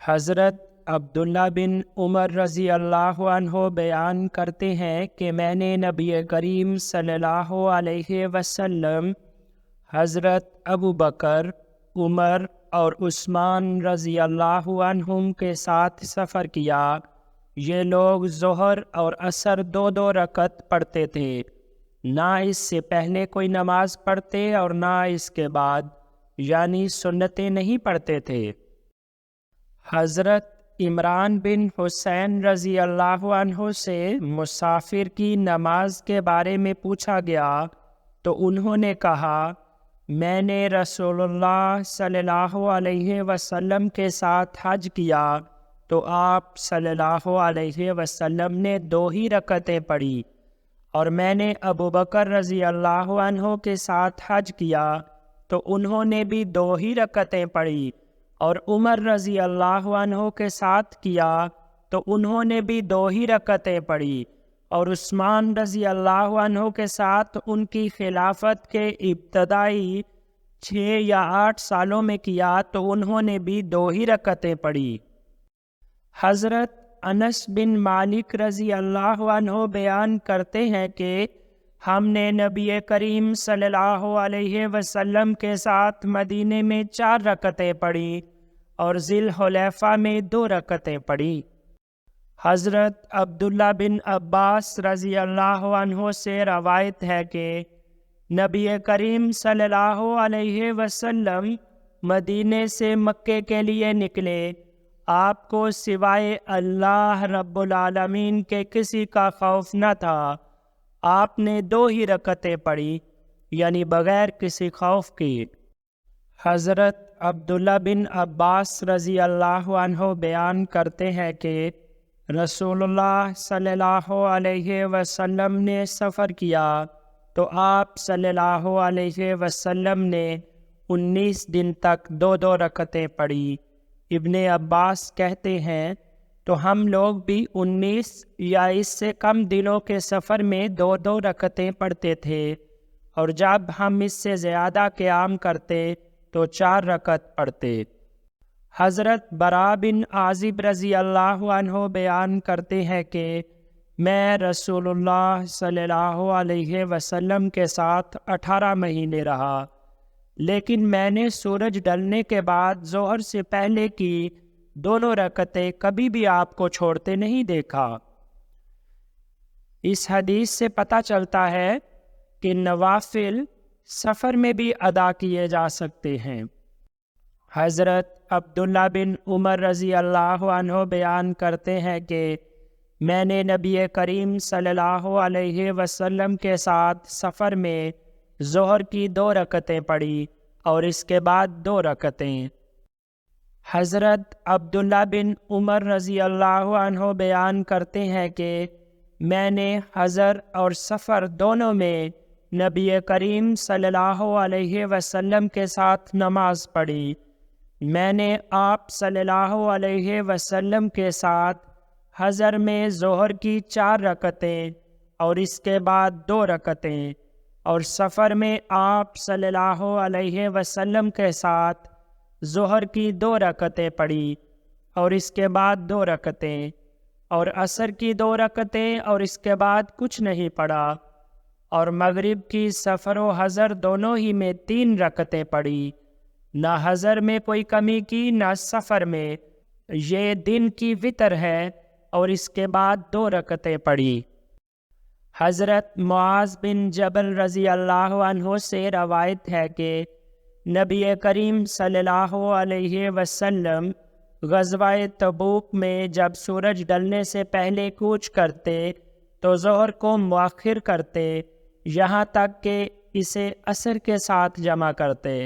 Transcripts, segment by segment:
حضرت عبداللہ بن عمر رضی اللہ عنہ بیان کرتے ہیں کہ میں نے نبی کریم صلی اللہ علیہ وسلم، حضرت ابو بکر، عمر اور عثمان رضی اللہ عنہم کے ساتھ سفر کیا۔ یہ لوگ ظہر اور عصر دو دو رکعت پڑھتے تھے، نہ اس سے پہلے کوئی نماز پڑھتے اور نہ اس کے بعد، یعنی سنتیں نہیں پڑھتے تھے۔ حضرت عمران بن حسین رضی اللہ عنہ سے مسافر کی نماز کے بارے میں پوچھا گیا تو انہوں نے کہا، میں نے رسول اللہ صلی اللہ علیہ وسلم کے ساتھ حج کیا تو آپ صلی اللہ علیہ وسلم نے 2 ہی رکعتیں پڑھی، اور میں نے ابو بکر رضی اللہ عنہ کے ساتھ حج کیا تو انہوں نے بھی 2 ہی رکعتیں پڑھی، اور عمر رضی اللہ عنہ کے ساتھ کیا تو انہوں نے بھی 2 ہی رکعتیں پڑھی، اور عثمان رضی اللہ عنہ کے ساتھ ان کی خلافت کے ابتدائی 6 یا 8 سالوں میں کیا تو انہوں نے بھی 2 ہی رکعتیں پڑھی۔ حضرت انس بن مالک رضی اللہ عنہ بیان کرتے ہیں کہ ہم نے نبی کریم صلی اللہ علیہ وسلم کے ساتھ مدینے میں 4 رکعتیں پڑھی اور ذی الحلیفہ میں 2 رکعتیں پڑھی۔ حضرت عبداللہ بن عباس رضی اللہ عنہ سے روایت ہے کہ نبی کریم صلی اللہ علیہ وسلم مدینے سے مکے کے لیے نکلے، آپ کو سوائے اللہ رب العالمین کے کسی کا خوف نہ تھا، آپ نے 2 ہی رکعتیں پڑھی، یعنی بغیر کسی خوف کی۔ حضرت عبداللہ بن عباس رضی اللہ عنہ بیان کرتے ہیں کہ رسول اللہ صلی اللہ علیہ وسلم نے سفر کیا تو آپ صلی اللہ علیہ وسلم نے 19 دن تک 2 رکعتیں پڑھی۔ ابن عباس کہتے ہیں تو ہم لوگ بھی 19 یا اس سے کم دنوں کے سفر میں 2 رکعتیں پڑھتے تھے، اور جب ہم اس سے زیادہ قیام کرتے تو 4 رکعت پڑھتے۔ حضرت براء بن عازب رضی اللہ عنہ بیان کرتے ہیں کہ میں رسول اللہ صلی اللہ علیہ وسلم کے ساتھ 18 مہینے رہا، لیکن میں نے سورج ڈلنے کے بعد ظہر سے پہلے کی 2 رکعتیں کبھی بھی آپ کو چھوڑتے نہیں دیکھا۔ اس حدیث سے پتہ چلتا ہے کہ نوافل سفر میں بھی ادا کیے جا سکتے ہیں۔ حضرت عبداللہ بن عمر رضی اللہ عنہ بیان کرتے ہیں کہ میں نے نبی کریم صلی اللہ علیہ وسلم کے ساتھ سفر میں ظہر کی 2 رکعتیں پڑھی اور اس کے بعد 2 رکعتیں۔ حضرت عبداللہ بن عمر رضی اللہ عنہ بیان کرتے ہیں کہ میں نے حضر اور سفر دونوں میں نبی کریم صلی اللہ علیہ وسلم کے ساتھ نماز پڑھی۔ میں نے آپ صلی اللہ علیہ وسلم کے ساتھ حضر میں ظہر کی 4 رکعتیں اور اس کے بعد 2 رکعتیں، اور سفر میں آپ صلی اللہ علیہ وسلم کے ساتھ ظہر کی 2 رکعتیں پڑھی اور اس کے بعد 2 رکعتیں، اور عصر کی 2 رکعتیں اور اس کے بعد کچھ نہیں پڑھا، اور مغرب کی سفر و حضر دونوں ہی میں 3 رکعتیں پڑھی، نہ حضر میں کوئی کمی کی نہ سفر میں۔ یہ دن کی وتر ہے، اور اس کے بعد 2 رکعتیں پڑھی۔ حضرت معاذ بن جبل رضی اللہ عنہ سے روایت ہے کہ نبی کریم صلی اللہ علیہ وسلم غزوہ تبوک میں جب سورج ڈلنے سے پہلے کوچ کرتے تو ظہر کو مؤخر کرتے، یہاں تک کہ اسے عصر کے ساتھ جمع کرتے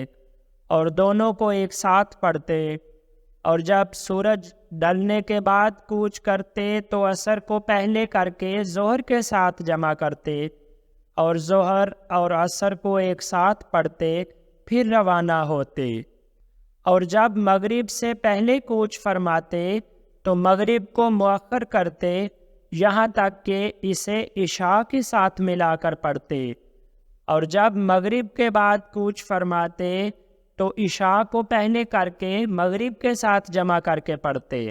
اور دونوں کو ایک ساتھ پڑھتے، اور جب سورج ڈلنے کے بعد کوچ کرتے تو عصر کو پہلے کر کے ظہر کے ساتھ جمع کرتے، اور ظہر اور عصر کو ایک ساتھ پڑھتے، پھر روانہ ہوتے، اور جب مغرب سے پہلے کوچ فرماتے تو مغرب کو مؤخر کرتے، یہاں تک کہ اسے عشاء کے ساتھ ملا کر پڑھتے، اور جب مغرب کے بعد کوچ فرماتے تو عشاء کو پہلے کر کے مغرب کے ساتھ جمع کر کے پڑھتے۔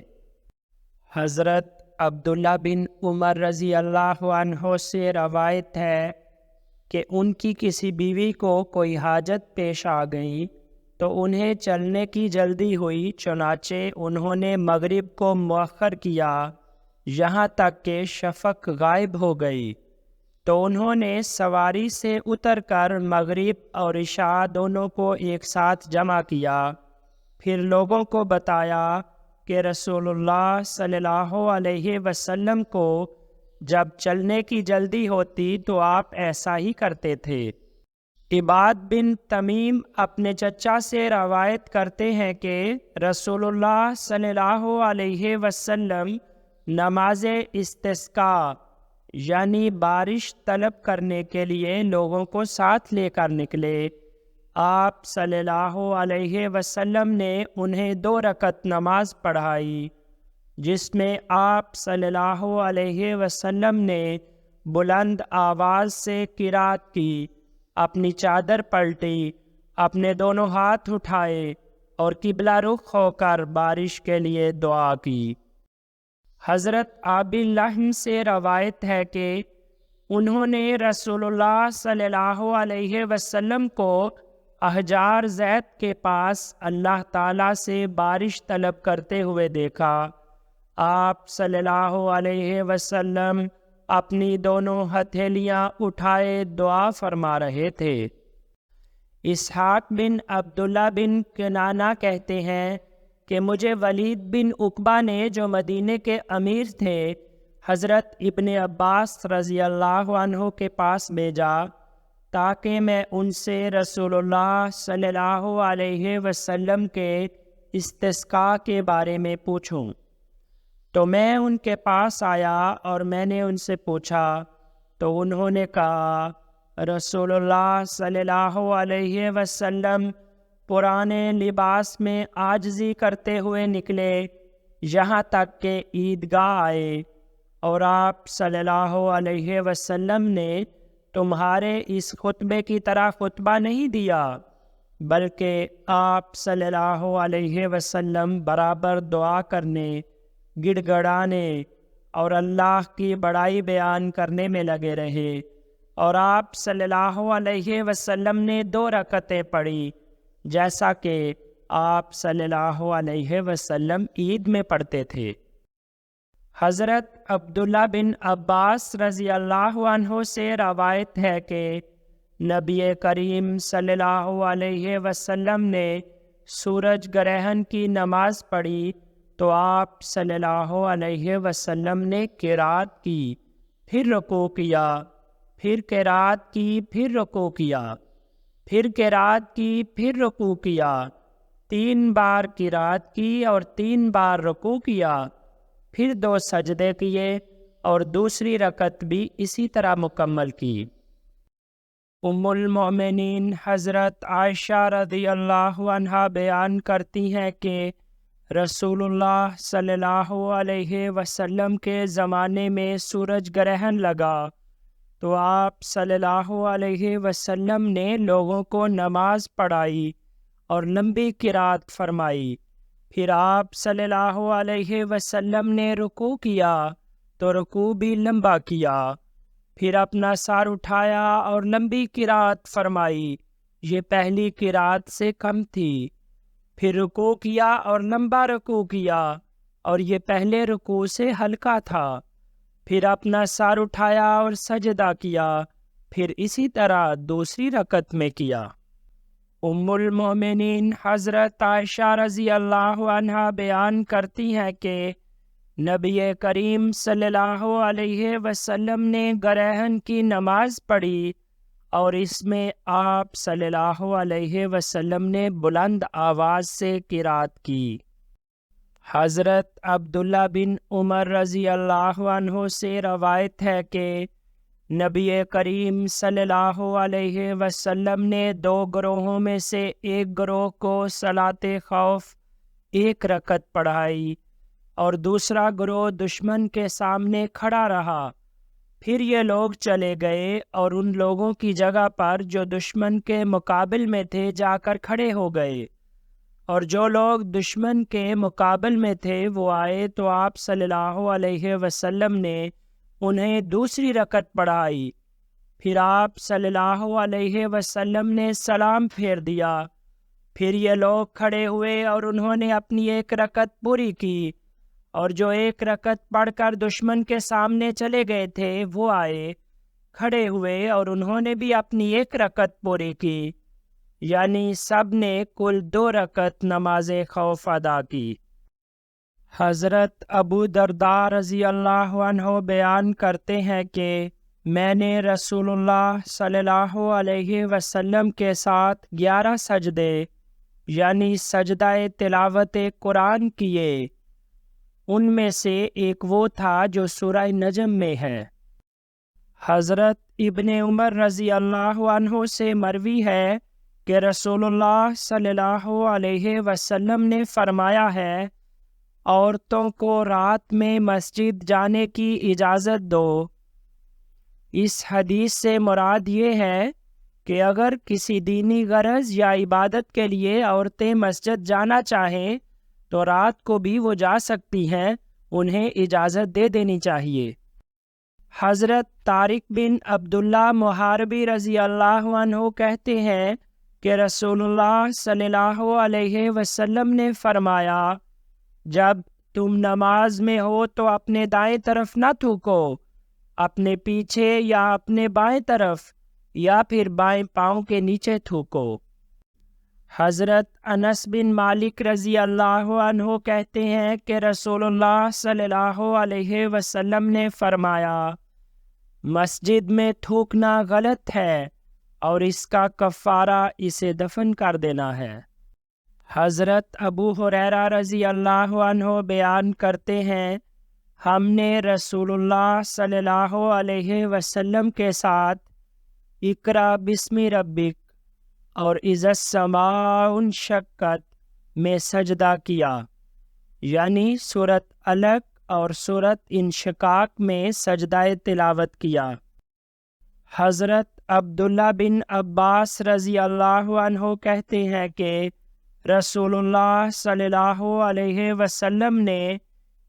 حضرت عبداللہ بن عمر رضی اللہ عنہ سے روایت ہے کہ ان کی کسی بیوی کو کوئی حاجت پیش آ گئی تو انہیں چلنے کی جلدی ہوئی، چنانچہ انہوں نے مغرب کو مؤخر کیا یہاں تک کہ شفق غائب ہو گئی، تو انہوں نے سواری سے اتر کر مغرب اور عشاء دونوں کو ایک ساتھ جمع کیا، پھر لوگوں کو بتایا کہ رسول اللہ صلی اللہ علیہ وسلم کو جب چلنے کی جلدی ہوتی تو آپ ایسا ہی کرتے تھے۔ عباد بن تمیم اپنے چچا سے روایت کرتے ہیں کہ رسول اللہ صلی اللہ علیہ وسلم نماز استسقاء یعنی بارش طلب کرنے کے لیے لوگوں کو ساتھ لے کر نکلے۔ آپ صلی اللہ علیہ وسلم نے انہیں 2 رکعت نماز پڑھائی، جس میں آپ صلی اللہ علیہ وسلم نے بلند آواز سے قرات کی، اپنی چادر پلٹی، اپنے دونوں ہاتھ اٹھائے اور قبلہ رخ ہو کر بارش کے لیے دعا کی۔ حضرت ابی لہم سے روایت ہے کہ انہوں نے رسول اللہ صلی اللہ علیہ وسلم کو احجار زیت کے پاس اللہ تعالیٰ سے بارش طلب کرتے ہوئے دیکھا۔ آپ صلی اللہ علیہ وسلم اپنی دونوں ہتھیلیاں اٹھائے دعا فرما رہے تھے۔ اسحاق بن عبداللہ بن کنانہ کہتے ہیں کہ مجھے ولید بن عقبہ نے، جو مدینے کے امیر تھے، حضرت ابن عباس رضی اللہ عنہ کے پاس بھیجا تاکہ میں ان سے رسول اللہ صلی اللہ علیہ وسلم کے استسقاء کے بارے میں پوچھوں۔ تو میں ان کے پاس آیا اور میں نے ان سے پوچھا تو انہوں نے کہا، رسول اللہ صلی اللہ علیہ وسلم پرانے لباس میں عاجزی کرتے ہوئے نکلے یہاں تک کہ عیدگاہ آئے، اور آپ صلی اللہ علیہ وسلم نے تمہارے اس خطبے کی طرح خطبہ نہیں دیا، بلکہ آپ صلی اللہ علیہ وسلم برابر دعا کرنے، گڑ گڑانے اور اللہ کی بڑائی بیان کرنے میں لگے رہے، اور آپ صلی اللہ علیہ وسلم نے 2 رکعتیں پڑھی جیسا کہ آپ صلی اللہ علیہ وسلم عید میں پڑھتے تھے۔ حضرت عبداللہ بن عباس رضی اللہ عنہ سے روایت ہے کہ نبی کریم صلی اللہ علیہ وسلم نے سورج گرہن کی نماز پڑھی تو آپ صلی اللہ علیہ وسلم نے قرات کی، پھر رکوع کیا، پھر قرات کی، پھر رکوع کیا، پھر قرات کی، پھر رکوع کیا، 3 بار قرات کی اور 3 بار رکوع کیا، پھر 2 سجدے کیے اور دوسری رکعت بھی اسی طرح مکمل کی۔ ام المؤمنین حضرت عائشہ رضی اللہ عنہا بیان کرتی ہیں کہ رسول اللہ صلی اللہ علیہ وسلم کے زمانے میں سورج گرہن لگا تو آپ صلی اللہ علیہ وسلم نے لوگوں کو نماز پڑھائی اور لمبی قرات فرمائی، پھر آپ صلی اللہ علیہ وسلم نے رکوع کیا تو رکوع بھی لمبا کیا، پھر اپنا سر اٹھایا اور لمبی قرات فرمائی، یہ پہلی قرات سے کم تھی، پھر رکوع کیا اور لمبا رکوع کیا اور یہ پہلے رکوع سے ہلکا تھا، پھر اپنا سر اٹھایا اور سجدہ کیا، پھر اسی طرح دوسری رکعت میں کیا۔ ام المومنین حضرت عائشہ رضی اللہ عنہا بیان کرتی ہیں کہ نبی کریم صلی اللہ علیہ وسلم نے گرہن کی نماز پڑھی اور اس میں آپ صلی اللہ علیہ وسلم نے بلند آواز سے قرات کی۔ حضرت عبداللہ بن عمر رضی اللہ عنہ سے روایت ہے کہ نبی کریم صلی اللہ علیہ وسلم نے 2 گروہوں میں سے ایک گروہ کو صلاۃ خوف 1 رکعت پڑھائی اور دوسرا گروہ دشمن کے سامنے کھڑا رہا، پھر یہ لوگ چلے گئے اور ان لوگوں کی جگہ پر جو دشمن کے مقابل میں تھے جا کر کھڑے ہو گئے، اور جو لوگ دشمن کے مقابل میں تھے وہ آئے تو آپ صلی اللہ علیہ وسلم نے انہیں دوسری رکعت پڑھائی۔ پھر آپ صلی اللہ علیہ وسلم نے سلام پھیر دیا۔ پھر یہ لوگ کھڑے ہوئے اور انہوں نے اپنی ایک رکعت پوری کی، اور جو ایک رکعت پڑھ کر دشمن کے سامنے چلے گئے تھے وہ آئے، کھڑے ہوئے اور انہوں نے بھی اپنی ایک رکعت پوری کی، یعنی سب نے کل 2 رکعت نماز خوف ادا کی۔ حضرت ابو درداء رضی اللہ عنہ بیان کرتے ہیں کہ میں نے رسول اللہ صلی اللہ علیہ وسلم کے ساتھ 11 سجدے یعنی سجدہ تلاوت قرآن کیے۔ ان میں سے ایک وہ تھا جو سورہ نجم میں ہے۔ حضرت ابن عمر رضی اللہ عنہ سے مروی ہے کہ رسول اللہ صلی اللہ علیہ وسلم نے فرمایا ہے، عورتوں کو رات میں مسجد جانے کی اجازت دو۔ اس حدیث سے مراد یہ ہے کہ اگر کسی دینی غرض یا عبادت کے لیے عورتیں مسجد جانا چاہیں تو رات کو بھی وہ جا سکتی ہیں، انہیں اجازت دے دینی چاہیے۔ حضرت طارق بن عبداللہ محاربی رضی اللہ عنہ کہتے ہیں کہ رسول اللہ صلی اللہ علیہ وسلم نے فرمایا، جب تم نماز میں ہو تو اپنے دائیں طرف نہ تھوکو، اپنے پیچھے یا اپنے بائیں طرف یا پھر بائیں پاؤں کے نیچے تھوکو۔ حضرت انس بن مالک رضی اللہ عنہ کہتے ہیں کہ رسول اللہ صلی اللہ علیہ وسلم نے فرمایا، مسجد میں تھوکنا غلط ہے اور اس کا کفارہ اسے دفن کر دینا ہے۔ حضرت ابو ہریرہ رضی اللہ عنہ بیان کرتے ہیں، ہم نے رسول اللہ صلی اللہ علیہ وسلم کے ساتھ اقرأ بسم ربک اور اذا السماء انشقت میں سجدہ کیا، یعنی سورۃ علق اور سورۃ انشقاق میں سجدہ تلاوت کیا۔ حضرت عبداللہ بن عباس رضی اللہ عنہ کہتے ہیں کہ رسول اللہ صلی اللہ علیہ وسلم نے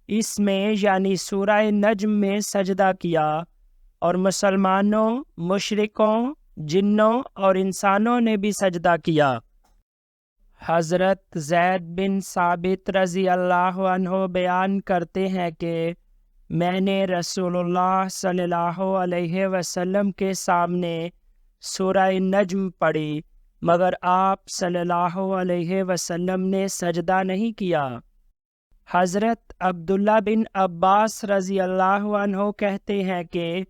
اس میں یعنی سورہ نجم میں سجدہ کیا، اور مسلمانوں، مشرکوں، جنوں اور انسانوں نے بھی سجدہ کیا۔ حضرت زید بن ثابت رضی اللہ عنہ بیان کرتے ہیں کہ میں نے رسول اللہ صلی اللہ علیہ وسلم کے سامنے سورہ نجم پڑھی، مگر آپ صلی اللہ علیہ وسلم نے سجدہ نہیں کیا۔ حضرت عبداللہ بن عباس رضی اللہ عنہ کہتے ہیں کہ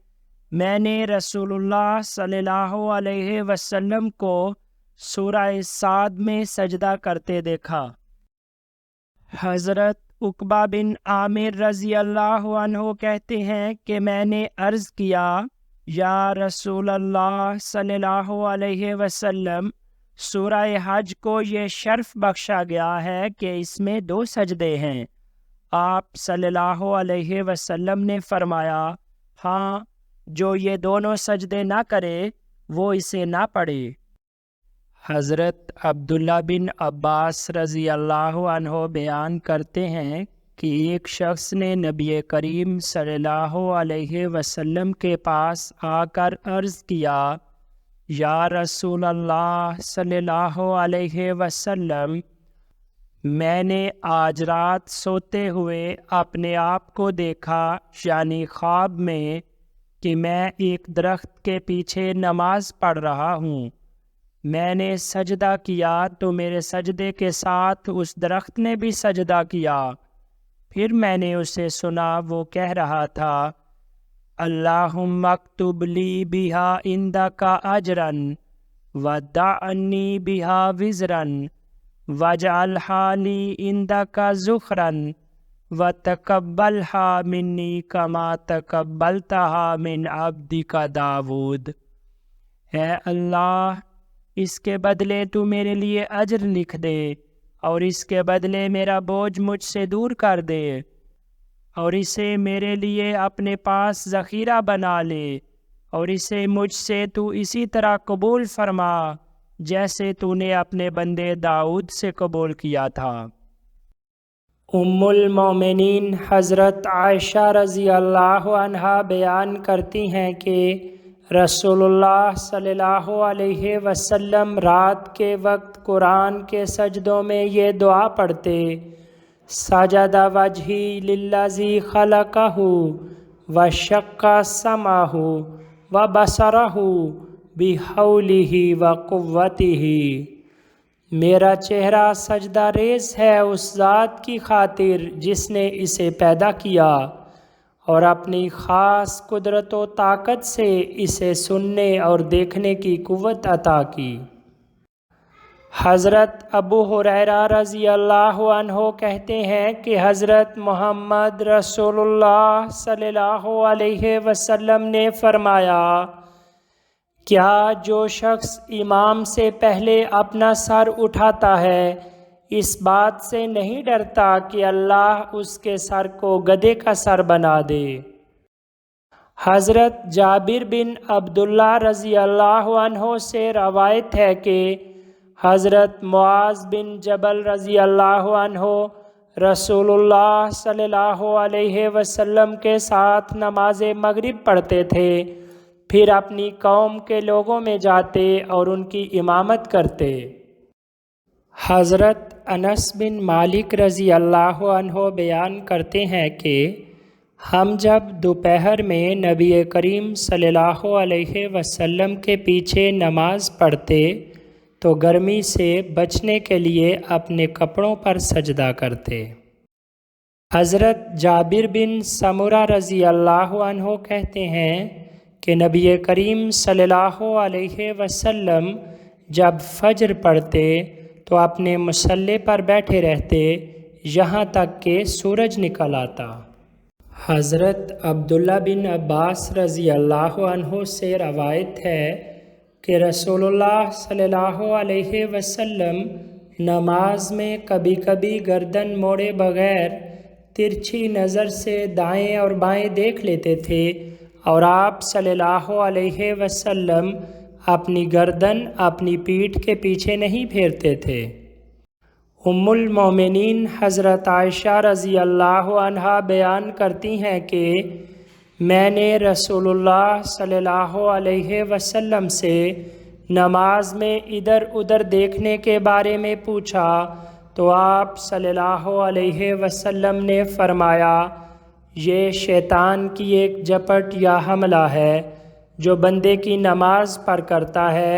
میں نے رسول اللہ صلی اللہ علیہ وسلم کو سورہ صاد میں سجدہ کرتے دیکھا۔ حضرت عقبہ بن عامر رضی اللہ عنہ کہتے ہیں کہ میں نے عرض کیا، یا رسول اللہ صلی اللہ علیہ وسلم، سورہ حج کو یہ شرف بخشا گیا ہے کہ اس میں 2 سجدے ہیں۔ آپ صلی اللہ علیہ وسلم نے فرمایا، ہاں، جو یہ دونوں سجدے نہ کرے وہ اسے نہ پڑھے۔ حضرت عبداللہ بن عباس رضی اللہ عنہ بیان کرتے ہیں کہ ایک شخص نے نبی کریم صلی اللہ علیہ وسلم کے پاس آ کر عرض کیا، یا رسول اللہ صلی اللہ علیہ وسلم، میں نے آج رات سوتے ہوئے اپنے آپ کو دیکھا، یعنی خواب میں، کہ میں ایک درخت کے پیچھے نماز پڑھ رہا ہوں۔ میں نے سجدہ کیا تو میرے سجدے کے ساتھ اس درخت نے بھی سجدہ کیا۔ پھر میں نے اسے سنا وہ کہہ رہا تھا، اللہم اکتب لی بہا عندک اجرا ودع عنی بہا وزرا واجعلھا لی عندک ذخرا وتقبلھا منی کما تقبلتھا من عبدک داود۔ اے اللہ، اس کے بدلے تو میرے لیے اجر لکھ دے اور اس کے بدلے میرا بوجھ مجھ سے دور کر دے، اور اسے میرے لیے اپنے پاس ذخیرہ بنا لے، اور اسے مجھ سے تو اسی طرح قبول فرما جیسے تو نے اپنے بندے داؤد سے قبول کیا تھا۔ ام المومنین حضرت عائشہ رضی اللہ عنہا بیان کرتی ہیں کہ رسول اللہ صلی اللہ علیہ وسلم رات کے وقت قرآن کے سجدوں میں یہ دعا پڑھتے: سجد وجہی للذی خلقہ وشق سمعہ وبصرہ بحولہ وقوتہ۔ میرا چہرہ سجدہ ریز ہے اس ذات کی خاطر جس نے اسے پیدا کیا اور اپنی خاص قدرت و طاقت سے اسے سننے اور دیکھنے کی قوت عطا کی۔ حضرت ابو ہریرہ رضی اللہ عنہ کہتے ہیں کہ حضرت محمد رسول اللہ صلی اللہ علیہ وسلم نے فرمایا: کیا جو شخص امام سے پہلے اپنا سر اٹھاتا ہے اس بات سے نہیں ڈرتا کہ اللہ اس کے سر کو گدھے کا سر بنا دے؟ حضرت جابر بن عبداللہ رضی اللہ عنہ سے روایت ہے کہ حضرت معاذ بن جبل رضی اللہ عنہ رسول اللہ صلی اللہ علیہ وسلم کے ساتھ نماز مغرب پڑھتے تھے، پھر اپنی قوم کے لوگوں میں جاتے اور ان کی امامت کرتے۔ حضرت انس بن مالک رضی اللہ عنہ بیان کرتے ہیں کہ ہم جب دوپہر میں نبی کریم صلی اللہ علیہ وسلم کے پیچھے نماز پڑھتے تو گرمی سے بچنے کے لیے اپنے کپڑوں پر سجدہ کرتے۔ حضرت جابر بن سمرہ رضی اللہ عنہ کہتے ہیں کہ نبی کریم صلی اللہ علیہ وسلم جب فجر پڑھتے تو اپنے مصلی پر بیٹھے رہتے یہاں تک کہ سورج نکل آتا۔ حضرت عبداللہ بن عباس رضی اللہ عنہ سے روایت ہے کہ رسول اللہ صلی اللہ علیہ وسلم نماز میں کبھی کبھی گردن موڑے بغیر ترچھی نظر سے دائیں اور بائیں دیکھ لیتے تھے، اور آپ صلی اللہ علیہ وسلم اپنی گردن اپنی پیٹھ کے پیچھے نہیں پھیرتے تھے۔ ام المومنین حضرت عائشہ رضی اللہ عنہا بیان کرتی ہیں کہ میں نے رسول اللہ صلی اللہ علیہ وسلم سے نماز میں ادھر ادھر دیکھنے کے بارے میں پوچھا تو آپ صلی اللہ علیہ وسلم نے فرمایا: یہ شیطان کی ایک جپٹ یا حملہ ہے جو بندے کی نماز پر کرتا ہے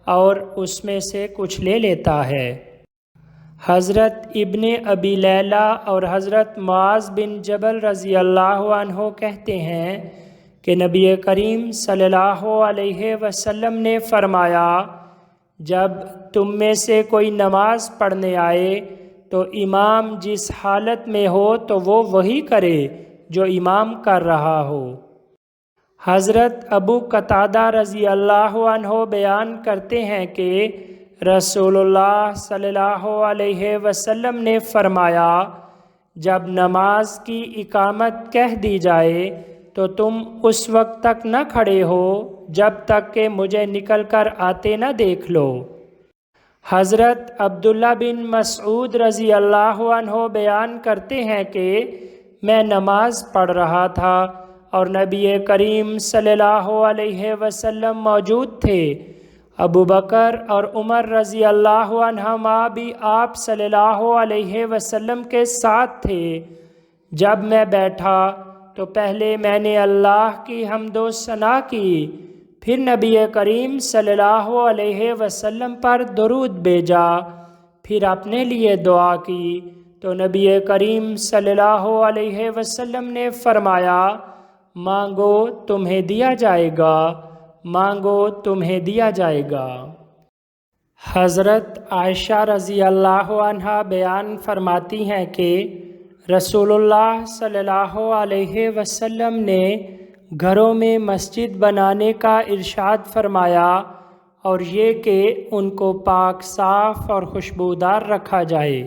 اور اس میں سے کچھ لے لیتا ہے۔ حضرت ابن ابی لیلہ اور حضرت معاذ بن جبل رضی اللہ عنہ کہتے ہیں کہ نبی کریم صلی اللہ علیہ وسلم نے فرمایا: جب تم میں سے کوئی نماز پڑھنے آئے تو امام جس حالت میں ہو تو وہ وہی کرے جو امام کر رہا ہو۔ حضرت ابو قتادہ رضی اللہ عنہ بیان کرتے ہیں کہ رسول اللہ صلی اللہ علیہ وسلم نے فرمایا: جب نماز کی اقامت کہہ دی جائے تو تم اس وقت تک نہ کھڑے ہو جب تک کہ مجھے نکل کر آتے نہ دیکھ لو۔ حضرت عبداللہ بن مسعود رضی اللہ عنہ بیان کرتے ہیں کہ میں نماز پڑھ رہا تھا اور نبی کریم صلی اللہ علیہ وسلم موجود تھے۔ ابو بکر اور عمر رضی اللہ عنہما بھی آپ صلی اللہ علیہ وسلم کے ساتھ تھے۔ جب میں بیٹھا تو پہلے میں نے اللہ کی حمد و ثنا کی، پھر نبی کریم صلی اللہ علیہ وسلم پر درود بھیجا، پھر اپنے لیے دعا کی تو نبی کریم صلی اللہ علیہ وسلم نے فرمایا: مانگو تمہیں دیا جائے گا، مانگو تمہیں دیا جائے گا۔ حضرت عائشہ رضی اللہ عنہا بیان فرماتی ہیں کہ رسول اللہ صلی اللہ علیہ وسلم نے گھروں میں مسجد بنانے کا ارشاد فرمایا اور یہ کہ ان کو پاک صاف اور خوشبودار رکھا جائے۔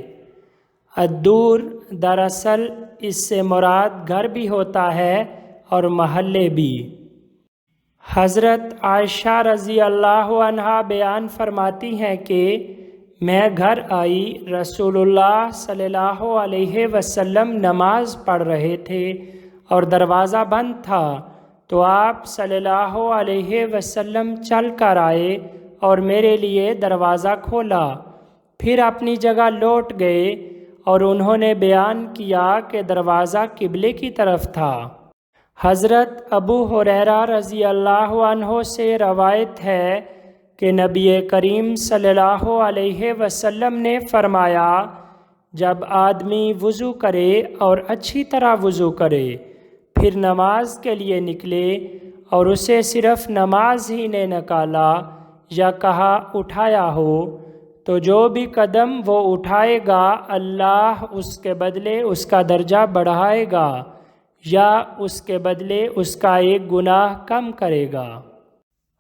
الدور دراصل اس سے مراد گھر بھی ہوتا ہے اور محلے بھی۔ حضرت عائشہ رضی اللہ عنہا بیان فرماتی ہیں کہ میں گھر آئی، رسول اللہ صلی اللہ علیہ وسلم نماز پڑھ رہے تھے اور دروازہ بند تھا، تو آپ صلی اللہ علیہ وسلم چل کر آئے اور میرے لیے دروازہ کھولا، پھر اپنی جگہ لوٹ گئے اور انہوں نے بیان کیا کہ دروازہ قبلے کی طرف تھا۔ حضرت ابو ہریرہ رضی اللہ عنہ سے روایت ہے کہ نبی کریم صلی اللہ علیہ وسلم نے فرمایا، جب آدمی وضو کرے اور اچھی طرح وضو کرے پھر نماز کے لیے نکلے اور اسے صرف نماز ہی نے نکالا یا کہا اٹھایا ہو، تو جو بھی قدم وہ اٹھائے گا اللہ اس کے بدلے اس کا درجہ بڑھائے گا یا اس کے بدلے اس کا ایک گناہ کم کرے گا۔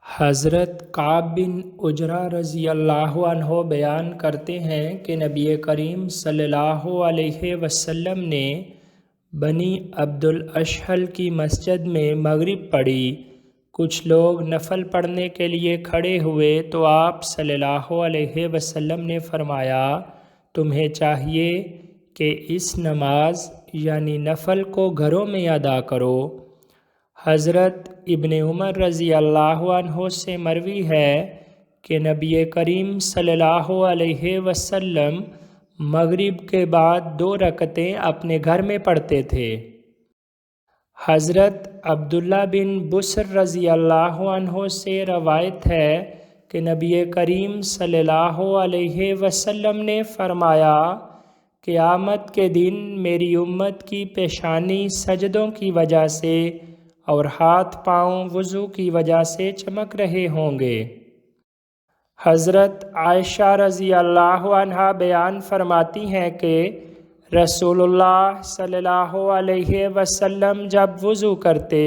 حضرت کعب بن عجرہ رضی اللہ عنہ بیان کرتے ہیں کہ نبی کریم صلی اللہ علیہ وسلم نے بنی عبد الاشحل کی مسجد میں مغرب پڑھی۔ کچھ لوگ نفل پڑھنے کے لیے کھڑے ہوئے تو آپ صلی اللہ علیہ وسلم نے فرمایا، تمہیں چاہیے کہ اس نماز یعنی نفل کو گھروں میں ادا کرو۔ حضرت ابن عمر رضی اللہ عنہ سے مروی ہے کہ نبی کریم صلی اللہ علیہ وسلم مغرب کے بعد 2 رکعتیں اپنے گھر میں پڑھتے تھے۔ حضرت عبداللہ بن بسر رضی اللہ عنہ سے روایت ہے کہ نبی کریم صلی اللہ علیہ وسلم نے فرمایا، قیامت کے دن میری امت کی پیشانی سجدوں کی وجہ سے اور ہاتھ پاؤں وضو کی وجہ سے چمک رہے ہوں گے۔ حضرت عائشہ رضی اللہ عنہا بیان فرماتی ہیں کہ رسول اللہ صلی اللہ علیہ وسلم جب وضو کرتے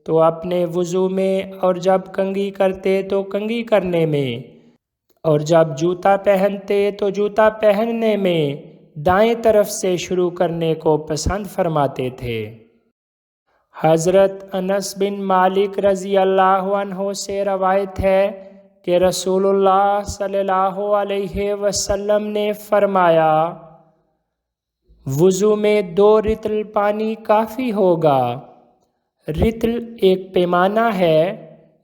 تو اپنے وضو میں اور جب کنگھی کرتے تو کنگھی کرنے میں اور جب جوتا پہنتے تو جوتا پہننے میں دائیں طرف سے شروع کرنے کو پسند فرماتے تھے۔ حضرت انس بن مالک رضی اللہ عنہ سے روایت ہے کہ رسول اللہ صلی اللہ علیہ وسلم نے فرمایا، وضو میں 2 رطل پانی کافی ہوگا۔ رطل ایک پیمانہ ہے،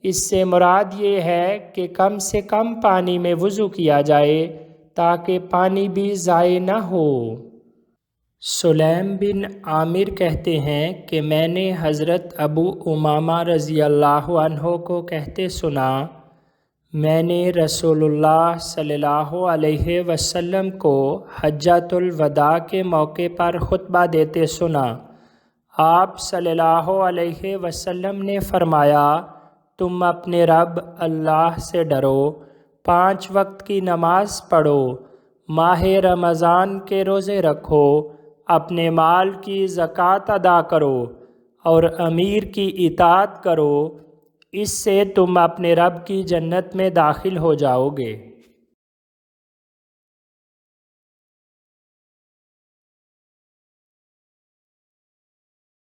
اس سے مراد یہ ہے کہ کم سے کم پانی میں وضو کیا جائے تاکہ پانی بھی ضائع نہ ہو۔ سلیم بن عامر کہتے ہیں کہ میں نے حضرت ابو امامہ رضی اللہ عنہ کو کہتے سنا، میں نے رسول اللہ صلی اللہ علیہ وسلم کو حجۃ الوداع کے موقع پر خطبہ دیتے سنا۔ آپ صلی اللہ علیہ وسلم نے فرمایا، تم اپنے رب اللہ سے ڈرو، 5 وقت کی نماز پڑھو، ماہ رمضان کے روزے رکھو، اپنے مال کی زکوٰۃ ادا کرو اور امیر کی اطاعت کرو، اس سے تم اپنے رب کی جنت میں داخل ہو جاؤ گے۔